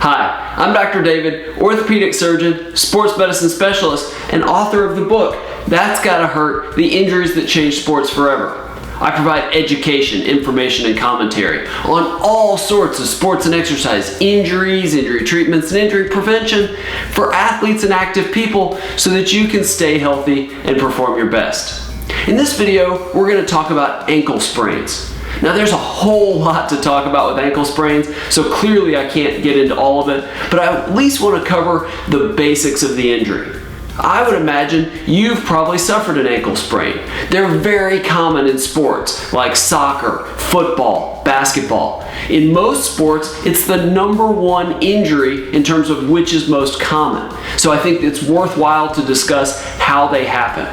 Hi, I'm Dr. David, orthopedic surgeon, sports medicine specialist, and author of the book, That's Gotta Hurt, The Injuries That Changed Sports Forever. I provide education, information, and commentary on all sorts of sports and exercise, injuries, injury treatments, and injury prevention for athletes and active people so that you can stay healthy and perform your best. In this video, we're going to talk about ankle sprains. Now there's a whole lot to talk about with ankle sprains, so clearly I can't get into all of it, but I at least want to cover the basics of the injury. I would imagine you've probably suffered an ankle sprain. They're very common in sports like soccer, football, basketball. In most sports, it's the #1 injury in terms of which is most common. So I think it's worthwhile to discuss how they happen.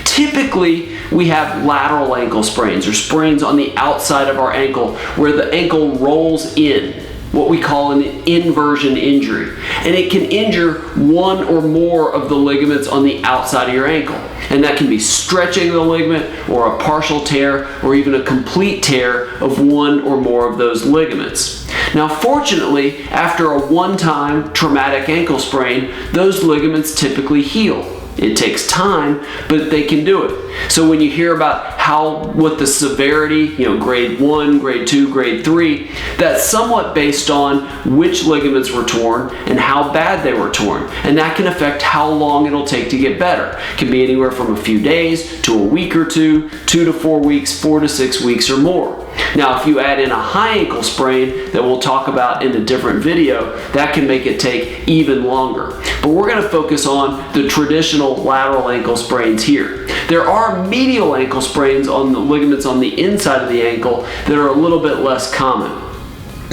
Typically, we have lateral ankle sprains, or sprains on the outside of our ankle where the ankle rolls in, what we call an inversion injury. And it can injure one or more of the ligaments on the outside of your ankle. And that can be stretching the ligament, or a partial tear, or even a complete tear of one or more of those ligaments. Now, fortunately, after a one-time traumatic ankle sprain, those ligaments typically heal. It takes time, but they can do it. So when you hear about what the severity, grade 1, grade 2, grade 3, that's somewhat based on which ligaments were torn and how bad they were torn. And that can affect how long it'll take to get better. It can be anywhere from a few days to a week or two, 2 to 4 weeks, 4 to 6 weeks or more. Now, if you add in a high ankle sprain that we'll talk about in a different video, that can make it take even longer. But we're going to focus on the traditional lateral ankle sprains here. There are medial ankle sprains on the ligaments on the inside of the ankle that are a little bit less common.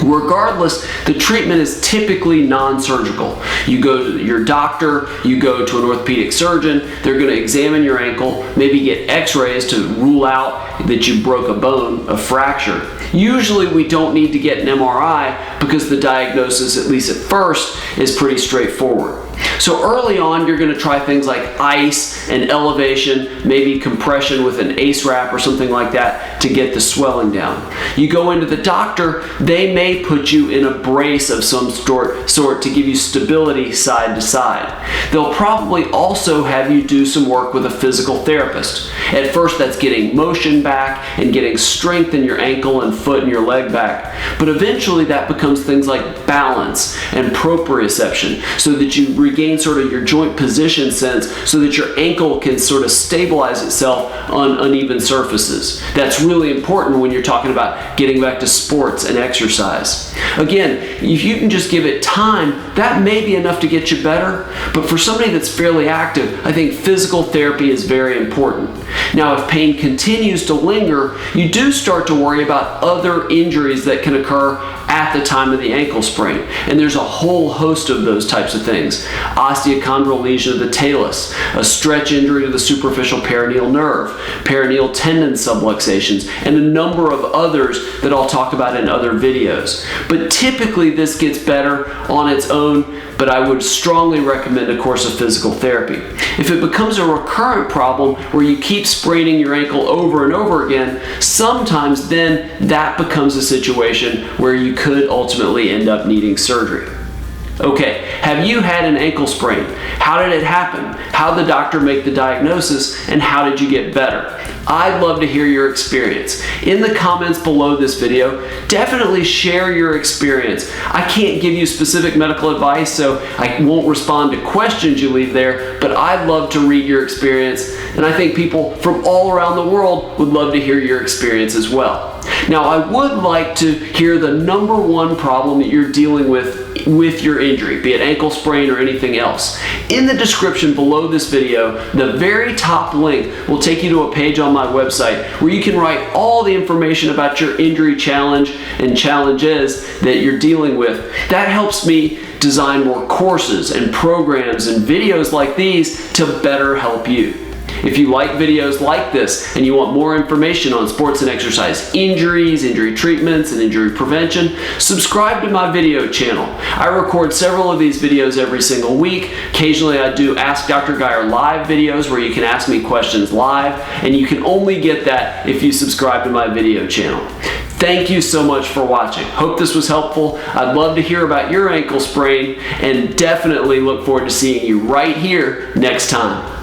Regardless, the treatment is typically non-surgical. You go to your doctor, you go to an orthopedic surgeon, they're going to examine your ankle, maybe get x-rays to rule out that you broke a bone, a fracture. Usually we don't need to get an MRI because the diagnosis, at least at first, is pretty straightforward. So early on, you're going to try things like ice and elevation, maybe compression with an ACE wrap or something like that to get the swelling down. You go into the doctor, they may put you in a brace of some sort to give you stability side to side. They'll probably also have you do some work with a physical therapist. At first, that's getting motion back and getting strength in your ankle and foot and your leg back. But eventually that becomes things like balance and proprioception so that you regain sort of your joint position sense so that your ankle can sort of stabilize itself on uneven surfaces. That's really important when you're talking about getting back to sports and exercise. Again, if you can just give it time, that may be enough to get you better, but for somebody that's fairly active, I think physical therapy is very important. Now, if pain continues to linger, you do start to worry about other injuries that can occur at the time of the ankle sprain. And there's a whole host of those types of things. Osteochondral lesion of the talus, a stretch injury to the superficial peroneal nerve, peroneal tendon subluxations, and a number of others that I'll talk about in other videos. But typically this gets better on its own, but I would strongly recommend a course of physical therapy. If it becomes a recurrent problem where you keep spraining your ankle over and over again, sometimes then that becomes a situation where you could ultimately end up needing surgery. Okay, have you had an ankle sprain? How did it happen? How did the doctor make the diagnosis, and how did you get better? I'd love to hear your experience. In the comments below this video, definitely share your experience. I can't give you specific medical advice, so I won't respond to questions you leave there, but I'd love to read your experience, and I think people from all around the world would love to hear your experience as well. Now, I would like to hear the #1 problem that you're dealing with your injury, be it ankle sprain or anything else. In the description below this video, the very top link will take you to a page on my website where you can write all the information about your injury challenge and challenges that you're dealing with. That helps me design more courses and programs and videos like these to better help you. If you like videos like this and you want more information on sports and exercise injuries, injury treatments, and injury prevention, subscribe to my video channel. I record several of these videos every single week. Occasionally I do Ask Dr. Geyer live videos where you can ask me questions live, and you can only get that if you subscribe to my video channel. Thank you so much for watching. Hope this was helpful. I'd love to hear about your ankle sprain and definitely look forward to seeing you right here next time.